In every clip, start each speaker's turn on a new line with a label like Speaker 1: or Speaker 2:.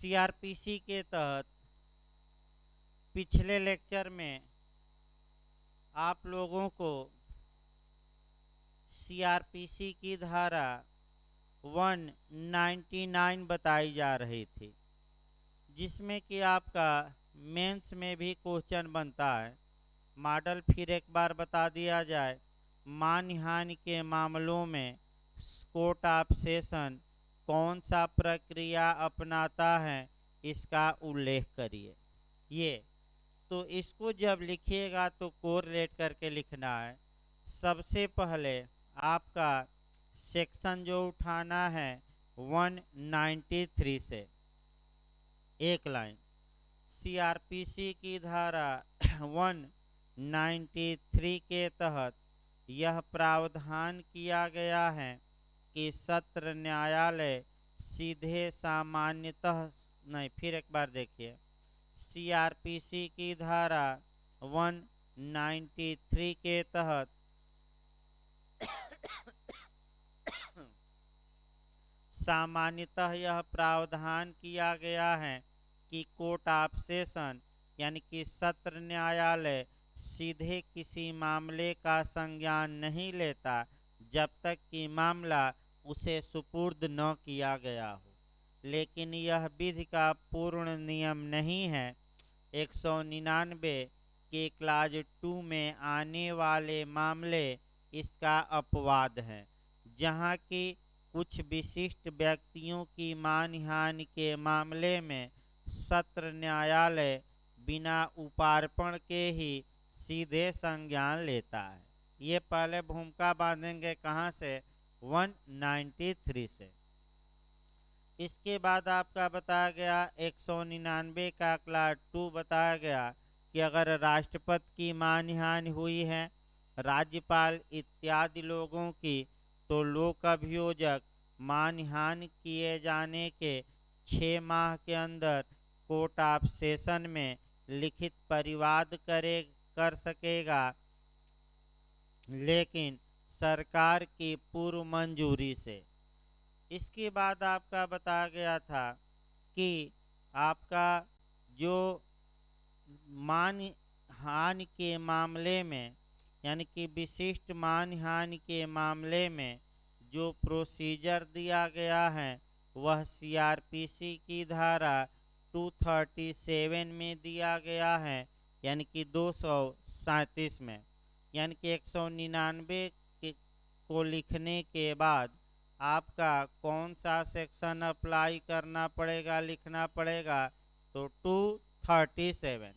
Speaker 1: CrPC के तहत पिछले लेक्चर में आप लोगों को सीआरपीसी की धारा 199 बताई जा रही थी, जिसमें कि आपका मेंस में भी क्वेश्चन बनता है। मॉडल फिर एक बार बता दिया जाए। मानहानि के मामलों में कोर्ट ऑफ सेशन कौन सा प्रक्रिया अपनाता है, इसका उल्लेख करिए। ये तो इसको जब लिखिएगा तो कोरिलेट करके लिखना है। सबसे पहले आपका सेक्शन जो उठाना है 193 से एक लाइन। सीआरपीसी की धारा 193 के तहत यह प्रावधान किया गया है कि सत्र न्यायालय सीधे सामान्यतः नहीं, फिर एक बार देखिए। सीआरपीसी की धारा 193 के तहत सामान्यतः यह प्रावधान किया गया है कि कोर्ट ऑफ सेशन यानी कि सत्र न्यायालय सीधे किसी मामले का संज्ञान नहीं लेता जब तक कि मामला उसे सुपुर्द न किया गया हो। लेकिन यह विधि का पूर्ण नियम नहीं है। 199 के क्लाज 2 में आने वाले मामले इसका अपवाद है, जहां की कुछ विशिष्ट व्यक्तियों की मानहानि के मामले में सत्र न्यायालय बिना उपार्पण के ही सीधे संज्ञान लेता है। ये पहले भूमिका बांधेंगे कहाँ से? 193 से। इसके बाद आपका बताया गया 199 का क्लास 2 बताया गया कि अगर राष्ट्रपति की मानहानि हुई है, राज्यपाल इत्यादि लोगों की, तो लोक अभियोजक मानहानि किए जाने के 6 माह के अंदर कोर्ट ऑफ सेशन में लिखित परिवाद कर सकेगा, लेकिन सरकार की पूर्व मंजूरी से। इसके बाद आपका बताया गया था कि आपका जो मानहानि के मामले में यानी कि विशिष्ट मानहानि के मामले में जो प्रोसीजर दिया गया है वह सीआरपीसी की धारा 237 में दिया गया है, यानी कि 237 में। यानी कि 199 को लिखने के बाद आपका कौन सा सेक्शन अप्लाई करना पड़ेगा, लिखना पड़ेगा? तो 237।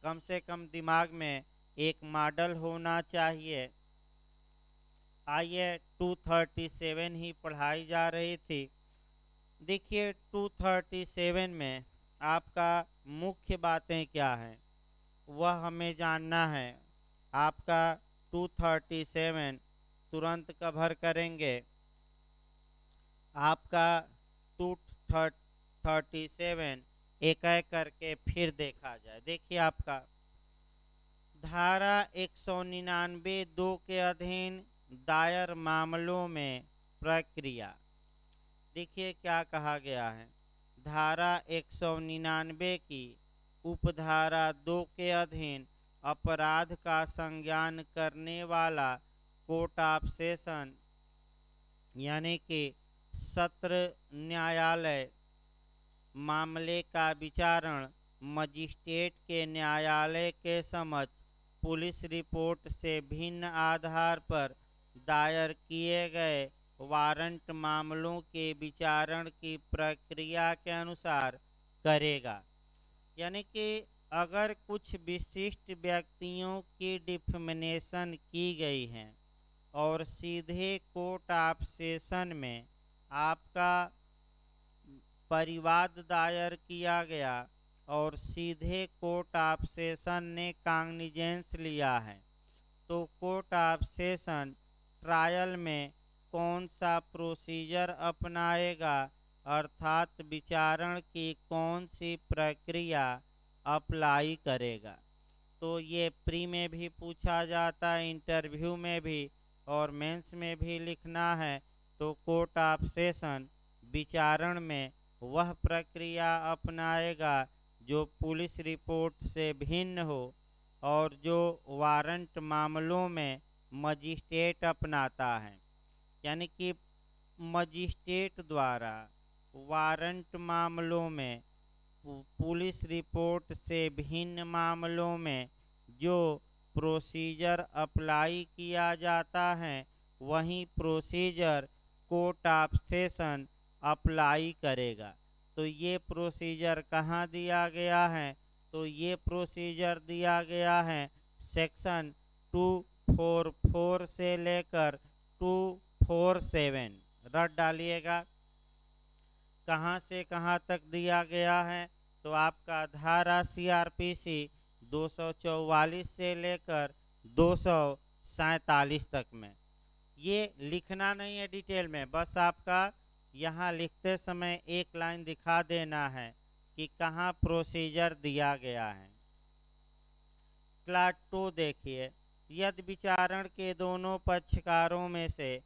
Speaker 1: कम से कम दिमाग में एक मॉडल होना चाहिए। आइए 237 ही पढ़ाई जा रही थी। देखिए 237 में आपका मुख्य बातें क्या हैं वह हमें जानना है। आपका 237 तुरंत कवर करेंगे। आपका 237 एक एक करके फिर देखा जाए। देखिए आपका धारा 199(2) के अधीन दायर मामलों में प्रक्रिया। देखिए क्या कहा गया है। धारा 199 की उपधारा 2 के अधीन अपराध का संज्ञान करने वाला कोर्ट ऑफ सेशन यानी कि सत्र न्यायालय मामले का विचारण मजिस्ट्रेट के न्यायालय के समक्ष पुलिस रिपोर्ट से भिन्न आधार पर दायर किए गए वारंट मामलों के विचारण की प्रक्रिया के अनुसार करेगा। यानी कि अगर कुछ विशिष्ट व्यक्तियों की डिफर्मेशन की गई है और सीधे कोर्ट ऑफ सेशन में आपका परिवाद दायर किया गया और सीधे कोर्ट ऑफ सेशन ने कॉग्निजेंस लिया है, तो कोर्ट ऑफ सेशन ट्रायल में कौन सा प्रोसीजर अपनाएगा, अर्थात विचारण की कौन सी प्रक्रिया अप्लाई करेगा। तो ये प्री में भी पूछा जाता है, इंटरव्यू में भी और मेंस में भी लिखना है। तो कोर्ट ऑफ सेशन विचारण में वह प्रक्रिया अपनाएगा जो पुलिस रिपोर्ट से भिन्न हो और जो वारंट मामलों में मजिस्ट्रेट अपनाता है। यानी कि मजिस्ट्रेट द्वारा वारंट मामलों में पुलिस रिपोर्ट से भिन्न मामलों में जो प्रोसीजर अप्लाई किया जाता है वही procedure court of session apply करेगा। तो ये प्रोसीजर कहाँ दिया गया है? तो ये प्रोसीजर दिया गया है सेक्शन 244 से लेकर 247। रट डालिएगा कहाँ से कहाँ तक दिया गया है। तो आपका धारा सीआरपीसी 244 से लेकर 247 तक में। ये लिखना नहीं है डिटेल में, बस आपका यहाँ लिखते समय एक लाइन दिखा देना है कि कहाँ प्रोसीजर दिया गया है। क्लास 2 देखिए, यदि विचारण के दोनों पक्षकारों में से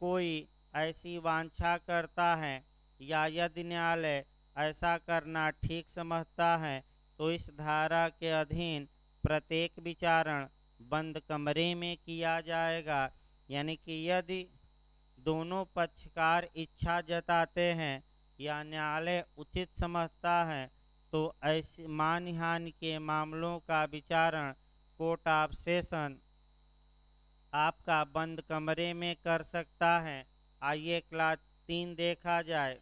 Speaker 1: कोई ऐसी वांछा करता है या यदि न्यायालय ऐसा करना ठीक समझता है तो इस धारा के अधीन प्रत्येक विचारण बंद कमरे में किया जाएगा। यानी कि यदि दोनों पक्षकार इच्छा जताते हैं या न्यायालय उचित समझता है तो ऐसी मानहानि के मामलों का विचारण कोर्ट ऑफ सेशन आपका बंद कमरे में कर सकता है। आइए क्लास 3 देखा जाए।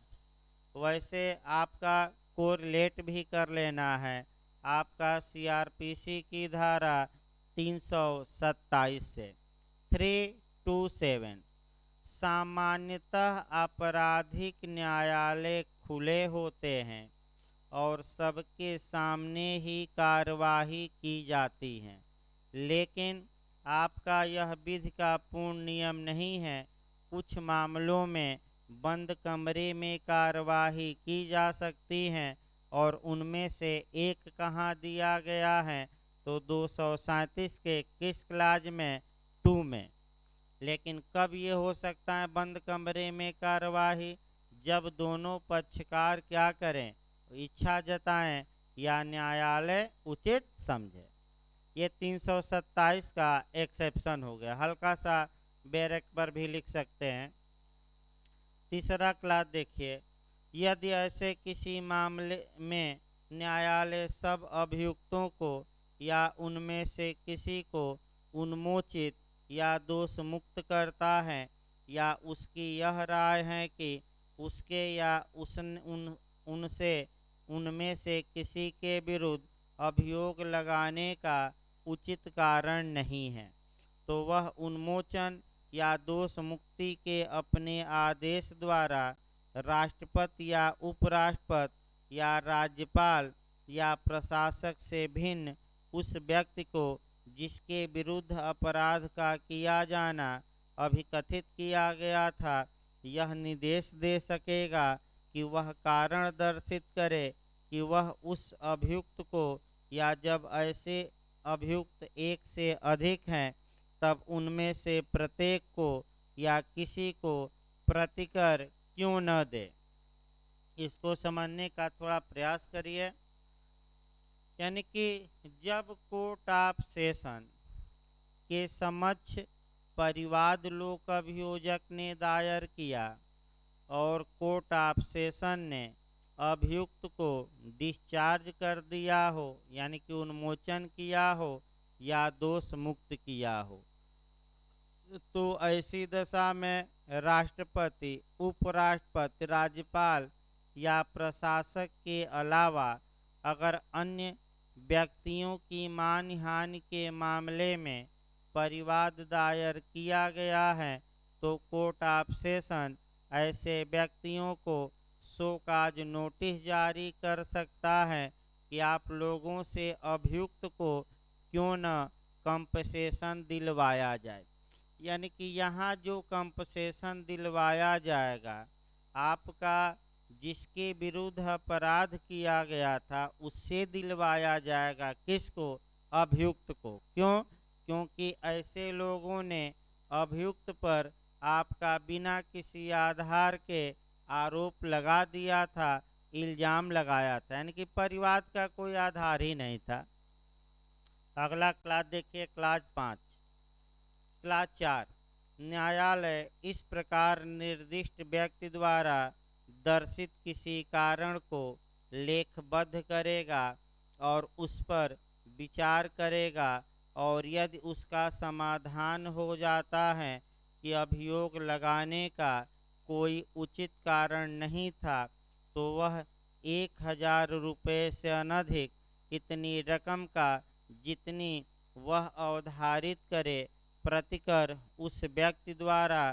Speaker 1: वैसे आपका कोरिलेट भी कर लेना है आपका सीआरपीसी की धारा 327 से। 327 सामान्यतः आपराधिक न्यायालय खुले होते हैं और सबके सामने ही कार्यवाही की जाती है, लेकिन आपका यह विधि का पूर्ण नियम नहीं है। कुछ मामलों में बंद कमरे में कार्यवाही की जा सकती है और उनमें से एक कहाँ दिया गया है तो 237 के किस क्लाज में? 2 में। लेकिन कब ये हो सकता है बंद कमरे में कार्यवाही? जब दोनों पक्षकार क्या करें? इच्छा जताएं या न्यायालय उचित समझे। ये 327 का एक्सेप्शन हो गया, हल्का सा बैरक पर भी लिख सकते हैं। तीसरा क्लास देखिए, यदि ऐसे किसी मामले में न्यायालय सब अभियुक्तों को या उनमें से किसी को उन्मोचित या दोष मुक्त करता है या उसकी यह राय है कि उसके या उनसे उनमें से किसी के विरुद्ध अभियोग लगाने का उचित कारण नहीं है तो वह उन्मोचन या दोष मुक्ति के अपने आदेश द्वारा राष्ट्रपति या उपराष्ट्रपति या राज्यपाल या प्रशासक से भिन्न उस व्यक्ति को जिसके विरुद्ध अपराध का किया जाना अभिकथित किया गया था यह निर्देश दे सकेगा कि वह कारण दर्शित करे कि वह उस अभियुक्त को या जब ऐसे अभियुक्त एक से अधिक हैं तब उनमें से प्रत्येक को या किसी को प्रतिकर क्यों न दे। इसको समझने का थोड़ा प्रयास करिए। यानी कि जब कोर्ट ऑफ सेशन के समक्ष परिवाद लोक अभियोजक ने दायर किया और कोर्ट ऑफ सेशन ने अभियुक्त को डिस्चार्ज कर दिया हो यानी कि उन्मोचन किया हो या दोष मुक्त किया हो तो ऐसी दशा में राष्ट्रपति, उपराष्ट्रपति, राज्यपाल या प्रशासक के अलावा अगर अन्य व्यक्तियों की मानहानि के मामले में परिवाद दायर किया गया है तो कोर्ट ऑफ सेशन ऐसे व्यक्तियों को शो काज नोटिस जारी कर सकता है कि आप लोगों से अभियुक्त को क्यों न कंपसेशन दिलवाया जाए। यानी कि यहाँ जो कंपसेशन दिलवाया जाएगा आपका जिसके विरुद्ध अपराध किया गया था उससे दिलवाया जाएगा। किसको? अभियुक्त को। क्यों? क्योंकि ऐसे लोगों ने अभियुक्त पर आपका बिना किसी आधार के आरोप लगा दिया था इल्जाम लगाया था, यानी कि परिवाद का कोई आधार ही नहीं था। अगला क्लास देखिए, क्लास 5। क्लास 4, न्यायालय इस प्रकार निर्दिष्ट व्यक्ति द्वारा दर्शित किसी कारण को लेखबद्ध करेगा और उस पर विचार करेगा, और यदि उसका समाधान हो जाता है कि अभियोग लगाने का कोई उचित कारण नहीं था, तो वह 1,000 रुपये से अनधिक इतनी रकम का, जितनी वह अवधारित करे, प्रतिकर उस व्यक्ति द्वारा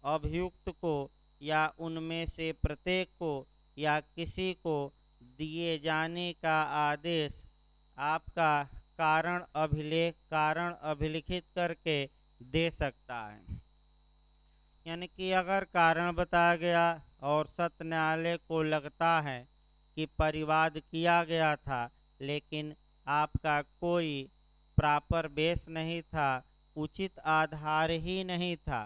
Speaker 1: अभियुक्त को या उनमें से प्रत्येक को या किसी को दिए जाने का आदेश आपका कारण अभिलिखित करके दे सकता है। यानी कि अगर कारण बताया गया और सत्र न्यायालय को लगता है कि परिवाद किया गया था, लेकिन आपका कोई प्रॉपर बेस नहीं था, उचित आधार ही नहीं था,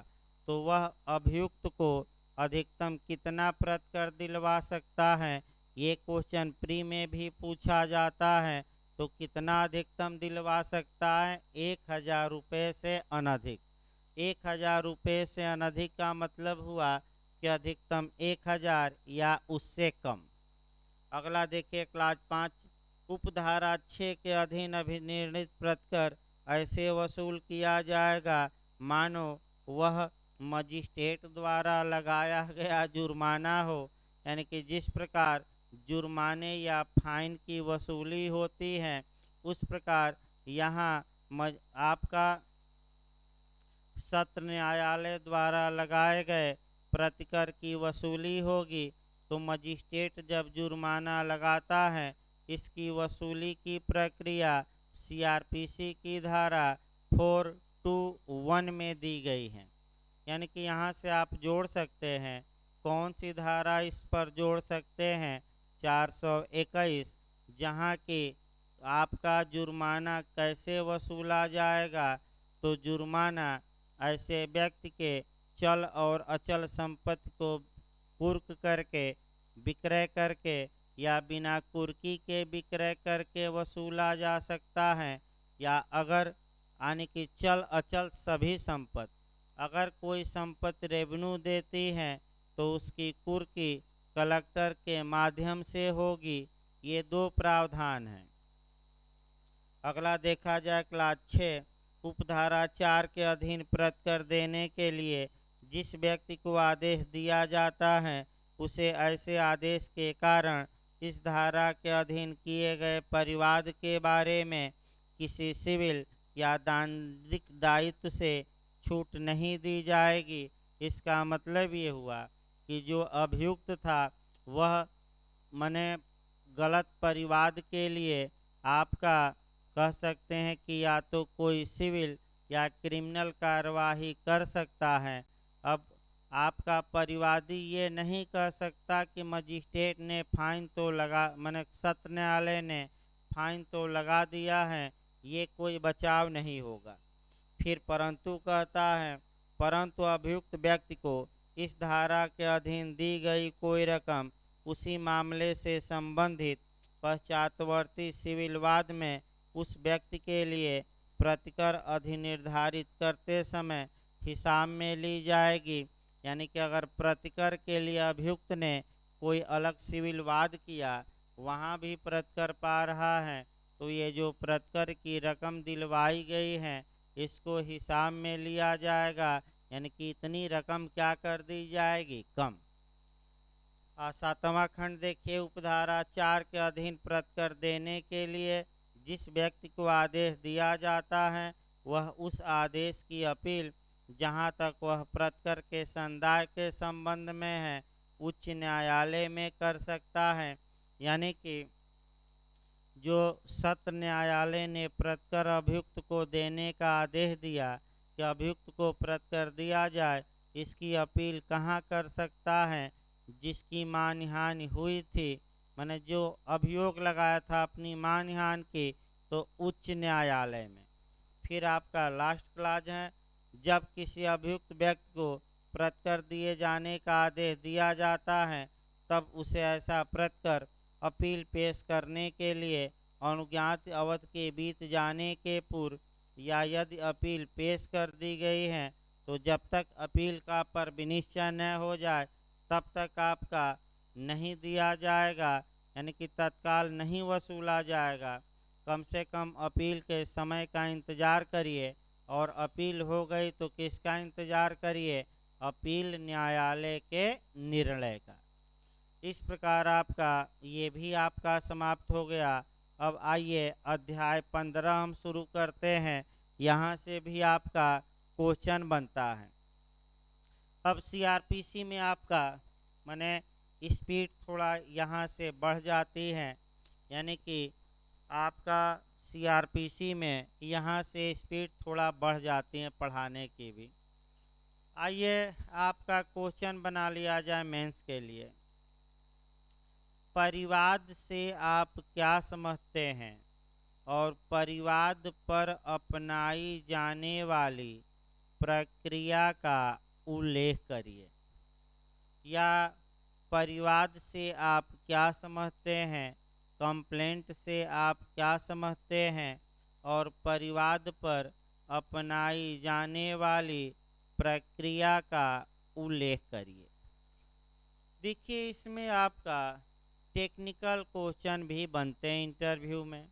Speaker 1: तो वह अभियुक्त को अधिकतम कितना प्रतिकर दिलवा सकता है। ये क्वेश्चन प्री में भी पूछा जाता है, तो कितना अधिकतम दिलवा सकता है? 1,000 रुपये से अनधिक। 1,000 रुपये से अनधिक का मतलब हुआ कि अधिकतम 1,000 या उससे कम। अगला देखिए, क्लास 5। उपधारा 6 के अधीन अभिनिर्णित प्रतिकर ऐसे वसूल किया जाएगा मानो वह मजिस्ट्रेट द्वारा लगाया गया जुर्माना हो। यानी कि जिस प्रकार जुर्माने या फाइन की वसूली होती है, उस प्रकार यहाँ आपका सत्र न्यायालय द्वारा लगाए गए प्रतिकर की वसूली होगी। तो मजिस्ट्रेट जब जुर्माना लगाता है, इसकी वसूली की प्रक्रिया सीआरपीसी की धारा 421 में दी गई है। यानी कि यहाँ से आप जोड़ सकते हैं, कौन सी धारा इस पर जोड़ सकते हैं? 421, जहाँ कि आपका जुर्माना कैसे वसूला जाएगा। तो जुर्माना ऐसे व्यक्ति के चल और अचल संपत्ति को कुर्क करके, विक्रय करके या बिना कुर्की के विक्रय करके वसूला जा सकता है, या अगर यानी कि चल अचल सभी संपत्ति, अगर कोई संपत्ति रेवेन्यू देती है तो उसकी कुर्की कलेक्टर के माध्यम से होगी। ये दो प्रावधान हैं। अगला देखा जाए क्लास 6। उपधारा 4 के अधीन प्रतिकर देने के लिए जिस व्यक्ति को आदेश दिया जाता है, उसे ऐसे आदेश के कारण इस धारा के अधीन किए गए परिवाद के बारे में किसी सिविल या दांडिक दायित्व से छूट नहीं दी जाएगी। इसका मतलब ये हुआ कि जो अभियुक्त था वह मने गलत परिवाद के लिए आपका कह सकते हैं कि या तो कोई सिविल या क्रिमिनल कार्यवाही कर सकता है। अब आपका परिवादी ये नहीं कह सकता कि मजिस्ट्रेट ने फाइन तो लगा, माने सत्र न्यायालय ने फाइन तो लगा दिया है, ये कोई बचाव नहीं होगा। फिर परंतु कहता है, परंतु अभियुक्त व्यक्ति को इस धारा के अधीन दी गई कोई रकम उसी मामले से संबंधित पश्चातवर्ती सिविल वाद में उस व्यक्ति के लिए प्रतिकर अधिनिर्धारित करते समय हिसाब में ली जाएगी। यानी कि अगर प्रतिकर के लिए अभियुक्त ने कोई अलग सिविल वाद किया, वहाँ भी प्रतिकर पा रहा है, तो ये जो प्रतिकर की रकम दिलवाई गई है, इसको हिसाब में लिया जाएगा। यानी कि इतनी रकम क्या कर दी जाएगी? कम। 7वां खंड देखिए, उपधारा 4 के अधीन प्रतिकर देने के लिए जिस व्यक्ति को आदेश दिया जाता है, वह उस आदेश की अपील, जहां तक वह प्रतिकर के संदाय के संबंध में है, उच्च न्यायालय में कर सकता है। यानी कि जो सत्र न्यायालय ने प्रतिकर अभियुक्त को देने का आदेश दिया कि अभियुक्त को प्रतिकर दिया जाए, इसकी अपील कहाँ कर सकता है? जिसकी मानहानि हुई थी, मैंने जो अभियोग लगाया था अपनी मानहानि की, तो उच्च न्यायालय में। फिर आपका लास्ट क्लास है, जब किसी अभियुक्त व्यक्ति को प्रतिकर दिए जाने का आदेश दिया जाता है, तब उसे ऐसा प्रत्यकर अपील पेश करने के लिए अनुज्ञात अवधि के बीत जाने के पूर्व या यदि अपील पेश कर दी गई है तो जब तक अपील का पर विनिश्चय न हो जाए तब तक आपका नहीं दिया जाएगा, यानी कि तत्काल नहीं वसूला जाएगा। कम से कम अपील के समय का इंतज़ार करिए, और अपील हो गई तो किसका इंतज़ार करिए? अपील न्यायालय के निर्णय का। इस प्रकार आपका ये भी आपका समाप्त हो गया। अब आइए अध्याय 15 हम शुरू करते हैं। यहाँ से भी आपका क्वेश्चन बनता है। अब सीआरपीसी में आपका माने स्पीड थोड़ा यहाँ से बढ़ जाती है, यानी कि आपका सीआरपीसी में यहाँ से स्पीड थोड़ा बढ़ जाती है पढ़ाने की भी। आइए आपका क्वेश्चन बना लिया जाए मेंस के लिए। परिवाद से आप क्या समझते हैं और परिवाद पर अपनाई जाने वाली प्रक्रिया का उल्लेख करिए। या परिवाद से आप क्या समझते हैं, कंप्लेंट से आप क्या समझते हैं और परिवाद पर अपनाई जाने वाली प्रक्रिया का उल्लेख करिए। देखिए इसमें आपका टेक्निकल क्वेश्चन भी बनते हैं इंटरव्यू में।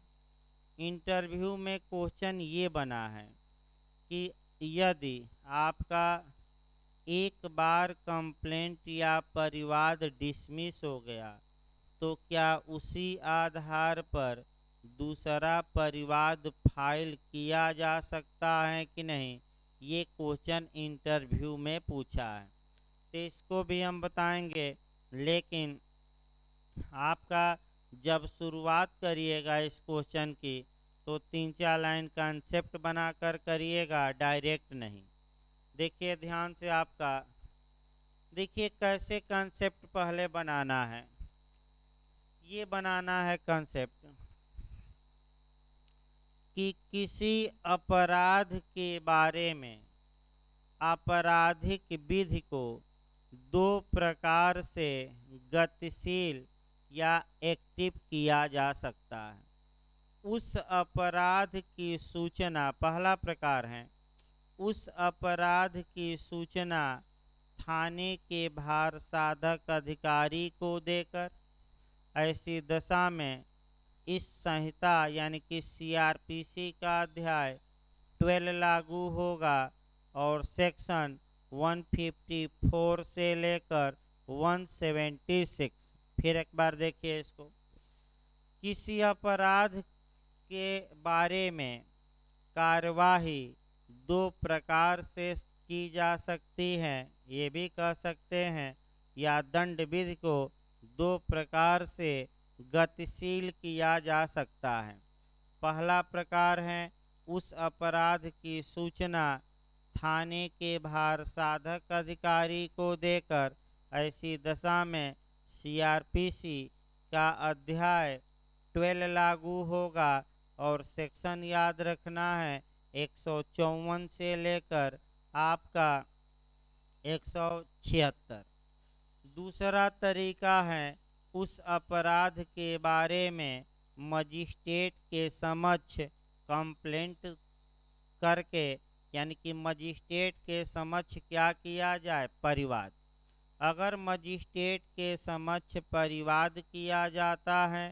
Speaker 1: इंटरव्यू में क्वेश्चन ये बना है कि यदि आपका एक बार कंप्लेंट या परिवाद डिसमिस हो गया तो क्या उसी आधार पर दूसरा परिवाद फाइल किया जा सकता है कि नहीं, ये क्वेश्चन इंटरव्यू में पूछा है। तो इसको भी हम बताएंगे, लेकिन आपका जब शुरुआत करिएगा इस क्वेश्चन की तो 3-4 लाइन कंसेप्ट बनाकर करिएगा, डायरेक्ट नहीं। देखिए ध्यान से आपका, देखिए कैसे कंसेप्ट पहले बनाना है। ये बनाना है कंसेप्ट कि किसी अपराध के बारे में आपराधिक विधि को दो प्रकार से गतिशील या एक्टिव किया जा सकता है। उस अपराध की सूचना, पहला प्रकार है, उस अपराध की सूचना थाने के भार साधक अधिकारी को देकर। ऐसी दशा में इस संहिता यानी कि सीआरपीसी का अध्याय 12 लागू होगा और सेक्शन 154 से लेकर 176। फिर एक बार देखिए इसको। किसी अपराध के बारे में कार्यवाही दो प्रकार से की जा सकती है, ये भी कह सकते हैं, या दंड विधि को दो प्रकार से गतिशील किया जा सकता है। पहला प्रकार है उस अपराध की सूचना थाने के भार साधक अधिकारी को देकर। ऐसी दशा में सीआरपीसी का अध्याय 12 लागू होगा और सेक्शन याद रखना है 154 से लेकर आपका 176। दूसरा तरीका है उस अपराध के बारे में मजिस्ट्रेट के समक्ष कंप्लेंट करके, यानी कि मजिस्ट्रेट के समक्ष क्या किया जाए, परिवाद। अगर मजिस्ट्रेट के समक्ष परिवाद किया जाता है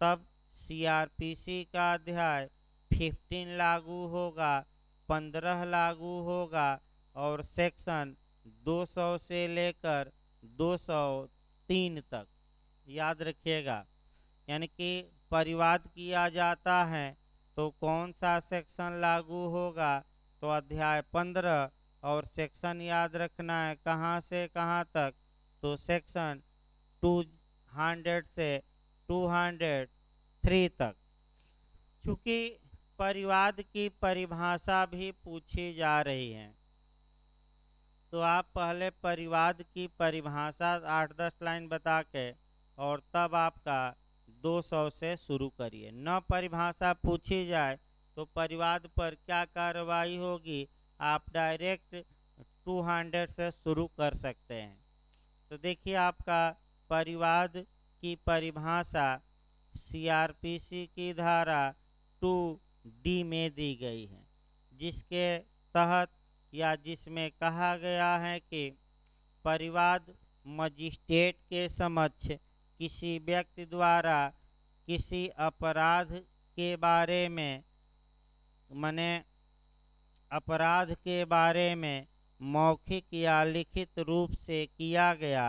Speaker 1: तब सीआरपीसी का अध्याय 15 लागू होगा, 15 लागू होगा और सेक्शन 200 से लेकर 203 तक याद रखिएगा। यानी कि परिवाद किया जाता है तो कौन सा सेक्शन लागू होगा, तो अध्याय 15, और सेक्शन याद रखना है कहाँ से कहाँ तक, तो सेक्शन 200 से 203 तक। चूँकि परिवाद की परिभाषा भी पूछी जा रही है तो आप पहले परिवाद की परिभाषा 8-10 लाइन बता के और तब आपका 200 से शुरू करिए। न परिभाषा पूछी जाए तो परिवाद पर क्या कार्रवाई होगी, आप डायरेक्ट 200 से शुरू कर सकते हैं। तो देखिए आपका परिवाद की परिभाषा सीआरपीसी की धारा 2D में दी गई है, जिसके तहत या जिसमें कहा गया है कि परिवाद मजिस्ट्रेट के समक्ष किसी व्यक्ति द्वारा किसी अपराध के बारे में अपराध के बारे में मौखिक या लिखित रूप से किया गया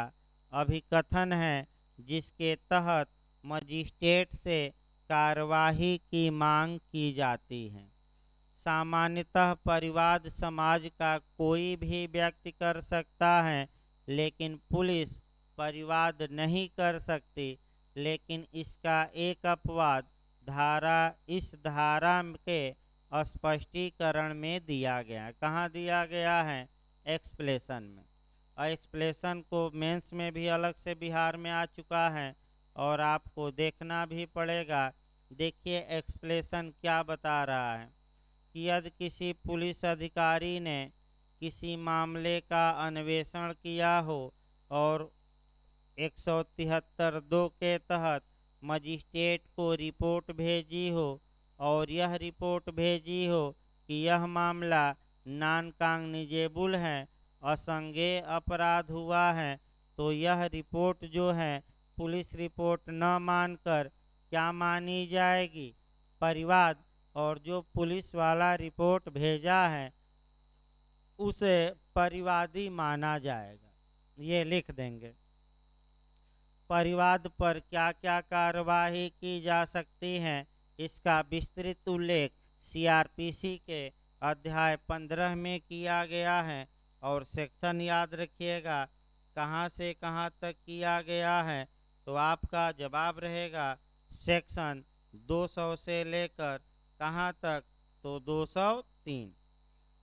Speaker 1: अभिकथन है, जिसके तहत मजिस्ट्रेट से कार्यवाही की मांग की जाती है। सामान्यतः परिवाद समाज का कोई भी व्यक्ति कर सकता है, लेकिन पुलिस परिवाद नहीं कर सकती। लेकिन इसका एक अपवाद इस धारा के स्पष्टीकरण में दिया गया है। कहाँ दिया गया है? एक्सप्लेशन में। और एक्सप्लेशन को मेंस में भी अलग से बिहार में आ चुका है और आपको देखना भी पड़ेगा। देखिए एक्सप्लेशन क्या बता रहा है कि यदि किसी पुलिस अधिकारी ने किसी मामले का अन्वेषण किया हो और 173(2) के तहत मजिस्ट्रेट को रिपोर्ट भेजी हो और यह रिपोर्ट भेजी हो कि यह मामला नॉन कॉग्निजेबल है, असंज्ञेय अपराध हुआ है, तो यह रिपोर्ट जो है पुलिस रिपोर्ट न मानकर क्या मानी जाएगी? परिवाद। और जो पुलिस वाला रिपोर्ट भेजा है उसे परिवादी माना जाएगा। ये लिख देंगे। परिवाद पर क्या क्या कार्यवाही की जा सकती है, इसका विस्तृत उल्लेख सीआरपीसी के अध्याय 15 में किया गया है। और सेक्शन याद रखिएगा कहाँ से कहाँ तक किया गया है, तो आपका जवाब रहेगा सेक्शन 200 से लेकर कहाँ तक, तो 203।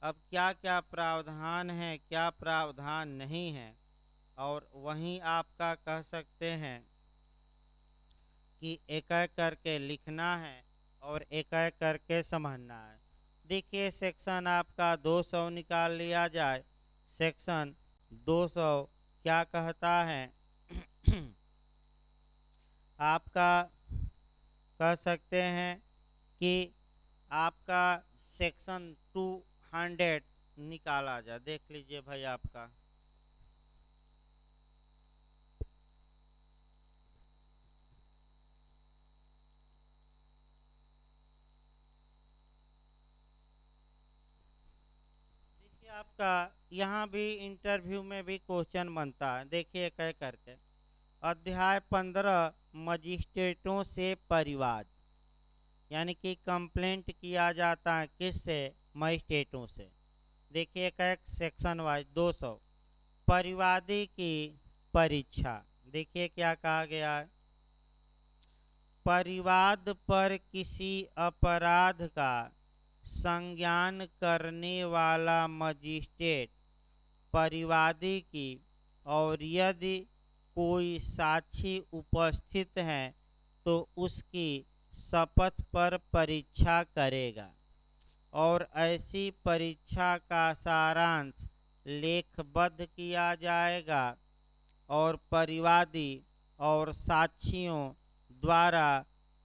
Speaker 1: अब क्या क्या प्रावधान है, क्या प्रावधान नहीं है, और वहीं आपका कह सकते हैं कि एक एक करके लिखना है और एक एक करके समझना है। देखिए सेक्शन आपका 200 निकाल लिया जाए। सेक्शन 200 क्या कहता है? आपका कह सकते हैं कि आपका सेक्शन 200 निकाला जाए। देख लीजिए भाई आपका आपका यहाँ भी इंटरव्यू में भी क्वेश्चन बनता है। देखिए कह करके अध्याय 15 मजिस्ट्रेटों से परिवाद, यानी कि कंप्लेंट किया जाता है किससे? मजिस्ट्रेटों से। देखिए एक सेक्शन वाइज 200 परिवादी की परीक्षा। देखिए क्या कहा गया है? परिवाद पर किसी अपराध का संज्ञान करने वाला मजिस्ट्रेट परिवादी की, और यदि कोई साक्षी उपस्थित है तो उसकी शपथ पर परीक्षा करेगा, और ऐसी परीक्षा का सारांश लेखबद्ध किया जाएगा और परिवादी और साक्षियों द्वारा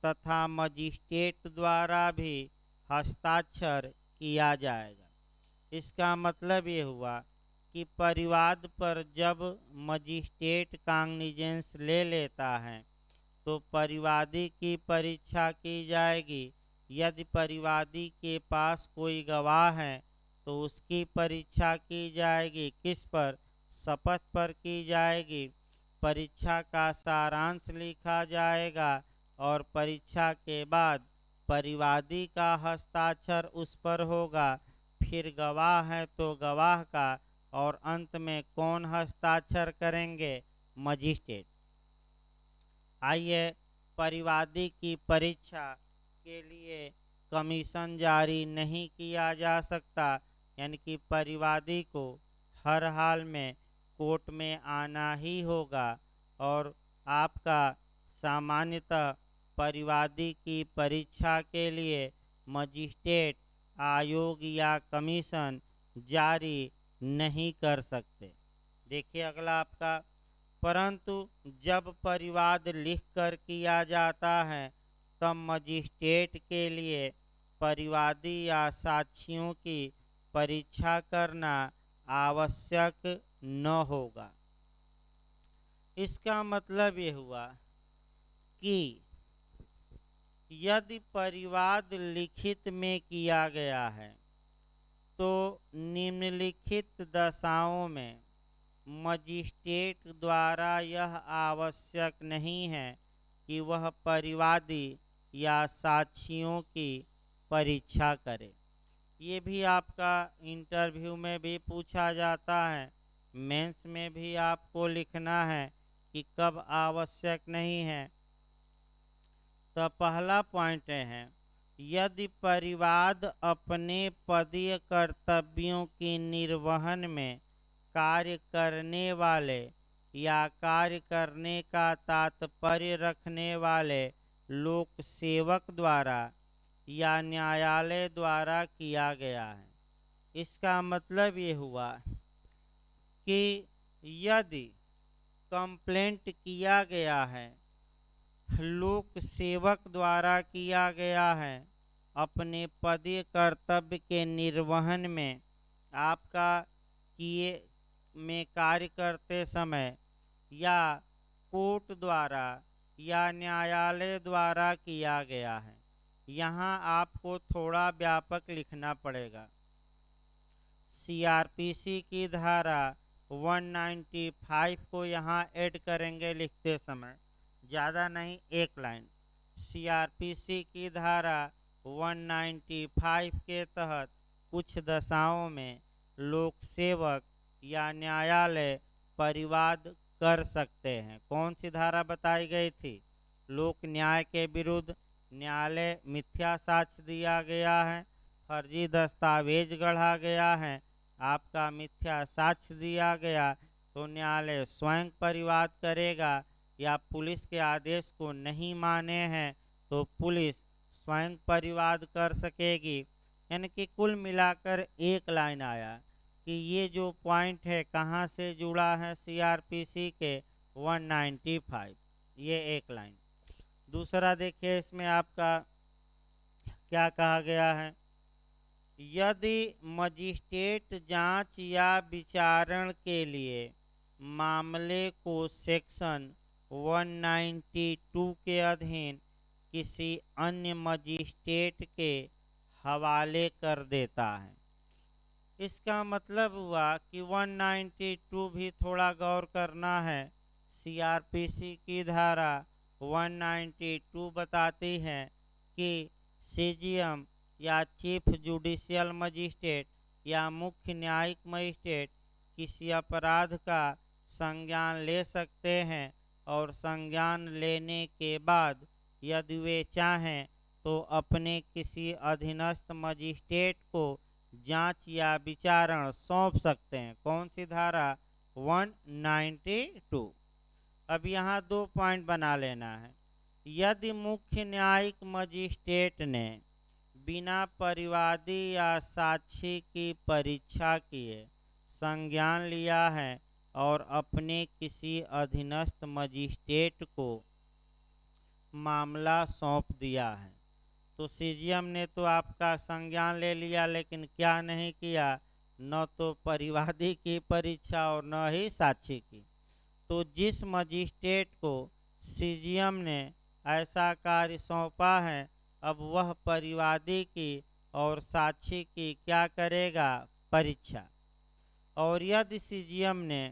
Speaker 1: तथा मजिस्ट्रेट द्वारा भी हस्ताक्षर किया जाएगा। इसका मतलब ये हुआ कि परिवाद पर जब मजिस्ट्रेट कॉग्निजेंस ले लेता है तो परिवादी की परीक्षा की जाएगी। यदि परिवादी के पास कोई गवाह है तो उसकी परीक्षा की जाएगी। किस पर? शपथ पर की जाएगी। परीक्षा का सारांश लिखा जाएगा और परीक्षा के बाद परिवादी का हस्ताक्षर उस पर होगा। फिर गवाह है तो गवाह का, और अंत में कौन हस्ताक्षर करेंगे? मजिस्ट्रेट। आइए परिवादी की परीक्षा के लिए कमीशन जारी नहीं किया जा सकता, यानी कि परिवादी को हर हाल में कोर्ट में आना ही होगा। और आपका सामान्यतः परिवादी की परीक्षा के लिए मजिस्ट्रेट आयोग या कमीशन जारी नहीं कर सकते। देखिए अगला आपका परंतु जब परिवाद लिखकर किया जाता है तब मजिस्ट्रेट के लिए परिवादी या साक्षियों की परीक्षा करना आवश्यक न होगा। इसका मतलब ये हुआ कि यदि परिवाद लिखित में किया गया है तो निम्नलिखित दशाओं में मजिस्ट्रेट द्वारा यह आवश्यक नहीं है कि वह परिवादी या साक्षियों की परीक्षा करे। ये भी आपका इंटरव्यू में भी पूछा जाता है, मेंस में भी आपको लिखना है कि कब आवश्यक नहीं है। तो पहला पॉइंट है, यदि परिवाद अपने पदीय कर्तव्यों के निर्वहन में कार्य करने वाले या कार्य करने का तात्पर्य रखने वाले लोक सेवक द्वारा या न्यायालय द्वारा किया गया है। इसका मतलब ये हुआ कि यदि कंप्लेंट किया गया है, लोक सेवक द्वारा किया गया है, अपने पदीय कर्तव्य के निर्वहन में आपका किए में कार्य करते समय या कोर्ट द्वारा या न्यायालय द्वारा किया गया है, यहाँ आपको थोड़ा व्यापक लिखना पड़ेगा। सीआरपीसी की धारा 195 को यहाँ ऐड करेंगे लिखते समय, ज़्यादा नहीं, एक लाइन। सीआरपीसी की धारा 195 के तहत कुछ दशाओं में लोक सेवक या न्यायालय परिवाद कर सकते हैं। कौन सी धारा बताई गई थी? लोक न्याय के विरुद्ध न्यायालय मिथ्या साक्ष्य दिया गया है, फर्जी दस्तावेज गढ़ा गया है, आपका मिथ्या साक्ष्य दिया गया तो न्यायालय स्वयं परिवाद करेगा, या पुलिस के आदेश को नहीं माने हैं तो पुलिस स्वयं परिवाद कर सकेगी। यानी कि कुल मिलाकर एक लाइन आया कि ये जो पॉइंट है कहाँ से जुड़ा है, सीआरपीसी के 195, ये एक लाइन। दूसरा देखिए, इसमें आपका क्या कहा गया है, यदि मजिस्ट्रेट जांच या विचारण के लिए मामले को सेक्शन 192 के अधीन किसी अन्य मजिस्ट्रेट के हवाले कर देता है। इसका मतलब हुआ कि 192 भी थोड़ा गौर करना है। सीआरपीसी की धारा 192 बताती है कि सीजीएम या चीफ जुडिशियल मजिस्ट्रेट या मुख्य न्यायिक मजिस्ट्रेट किसी अपराध का संज्ञान ले सकते हैं और संज्ञान लेने के बाद यदि वे चाहें तो अपने किसी अधीनस्थ मजिस्ट्रेट को जांच या विचारण सौंप सकते हैं। कौन सी धारा? 192। अब यहाँ 2 पॉइंट बना लेना है। यदि मुख्य न्यायिक मजिस्ट्रेट ने बिना परिवादी या साक्षी की परीक्षा किए संज्ञान लिया है और अपने किसी अधीनस्थ मजिस्ट्रेट को मामला सौंप दिया है, तो सीजीएम ने तो आपका संज्ञान ले लिया लेकिन क्या नहीं किया, न तो परिवादी की परीक्षा और न ही साक्षी की। तो जिस मजिस्ट्रेट को सीजीएम ने ऐसा कार्य सौंपा है, अब वह परिवादी की और साक्षी की क्या करेगा? परीक्षा। और यदि सीजीएम ने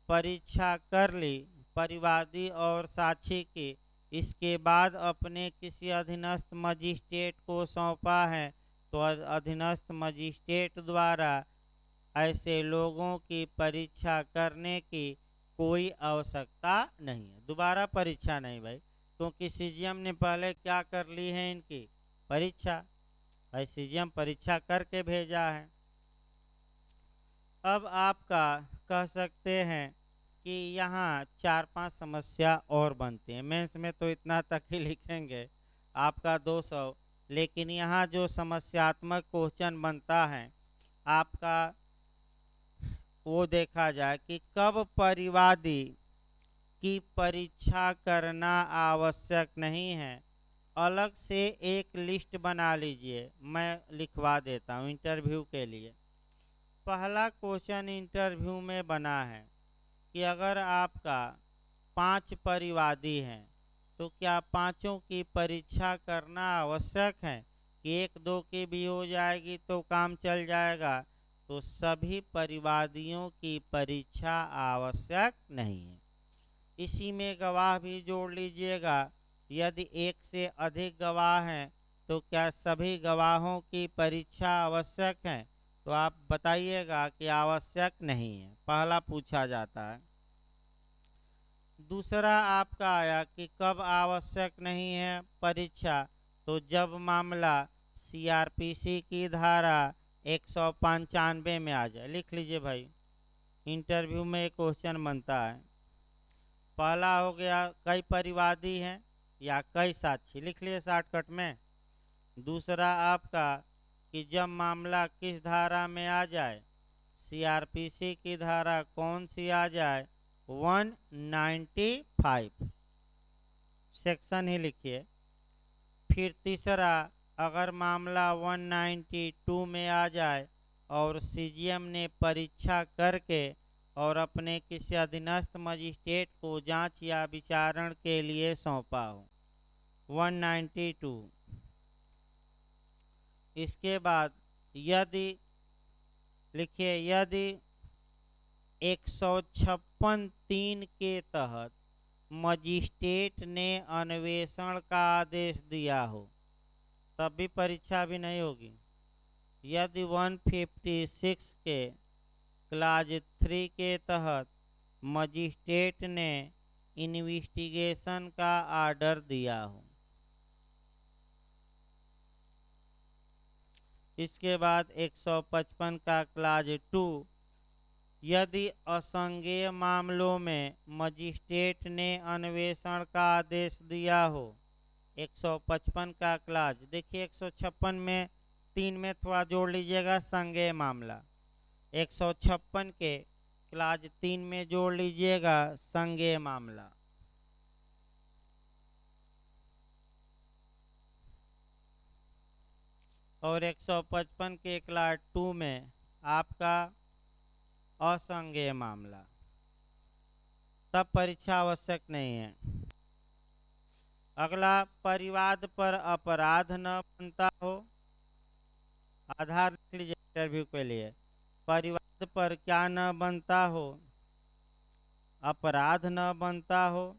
Speaker 1: परीक्षा कर ली परिवादी और साक्षी की, इसके बाद अपने किसी अधीनस्थ मजिस्ट्रेट को सौंपा है, तो अधीनस्थ मजिस्ट्रेट द्वारा ऐसे लोगों की परीक्षा करने की कोई आवश्यकता नहीं है। दोबारा परीक्षा नहीं भाई, क्योंकि सीजीएम ने पहले क्या कर ली है, इनकी परीक्षा। भाई सीजीएम परीक्षा करके भेजा है। अब आपका कह सकते हैं कि यहाँ 4-5 समस्या और बनती हैं। मेंस में तो इतना तक ही लिखेंगे आपका 200, लेकिन यहाँ जो समस्यात्मक क्वेश्चन बनता है आपका, वो देखा जाए कि कब परिवादी की परीक्षा करना आवश्यक नहीं है। अलग से एक लिस्ट बना लीजिए, मैं लिखवा देता हूँ इंटरव्यू के लिए। पहला क्वेश्चन इंटरव्यू में बना है कि अगर आपका 5 परिवादी हैं तो क्या पांचों की परीक्षा करना आवश्यक है कि एक दो की भी हो जाएगी तो काम चल जाएगा? तो सभी परिवादियों की परीक्षा आवश्यक नहीं है। इसी में गवाह भी जोड़ लीजिएगा। यदि एक से अधिक गवाह हैं तो क्या सभी गवाहों की परीक्षा आवश्यक है? तो आप बताइएगा कि आवश्यक नहीं है, पहला पूछा जाता है। दूसरा आपका आया कि कब आवश्यक नहीं है परीक्षा, तो जब मामला सीआरपीसी की धारा 195 में आ जाए। लिख लीजिए भाई, इंटरव्यू में एक क्वेश्चन बनता है। पहला हो गया कई परिवादी हैं या कई साक्षी, लिख लिए शॉर्टकट में। दूसरा आपका कि जब मामला किस धारा में आ जाए, सीआरपीसी की धारा कौन सी आ जाए, 195 सेक्शन ही लिखिए। फिर तीसरा, अगर मामला 192 में आ जाए और सीजीएम ने परीक्षा करके और अपने किसी अधीनस्थ मजिस्ट्रेट को जांच या विचारण के लिए सौंपा हो, 192। इसके बाद यदि लिखिए, यदि 156(3) के तहत मजिस्ट्रेट ने अन्वेषण का आदेश दिया हो, तब भी परीक्षा भी नहीं होगी। यदि 156 के क्लाज 3 के तहत मजिस्ट्रेट ने इन्वेस्टिगेशन का आर्डर दिया हो। इसके बाद 155 का क्लाज 2, यदि असंज्ञेय मामलों में मजिस्ट्रेट ने अन्वेषण का आदेश दिया हो। 155 का क्लाज, देखिए 156 में 3 में थोड़ा जोड़ लीजिएगा, संज्ञेय मामला। 156 के क्लाज 3 में जोड़ लीजिएगा, संज्ञेय मामला। और 155 के क्लास 2 में आपका असंज्ञेय मामला, तब परीक्षा आवश्यक नहीं है। अगला, परिवाद पर अपराध न बनता हो। आधार लिख लीजिए इंटरव्यू के लिए। परिवाद पर क्या न बनता हो, अपराध न बनता हो।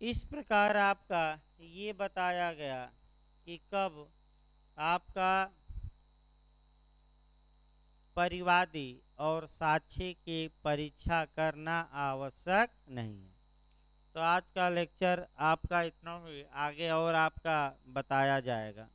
Speaker 1: इस प्रकार आपका ये बताया गया कि कब आपका परिवादी और साक्षी की परीक्षा करना आवश्यक नहीं है। तो आज का लेक्चर आपका इतना ही, आगे और आपका बताया जाएगा।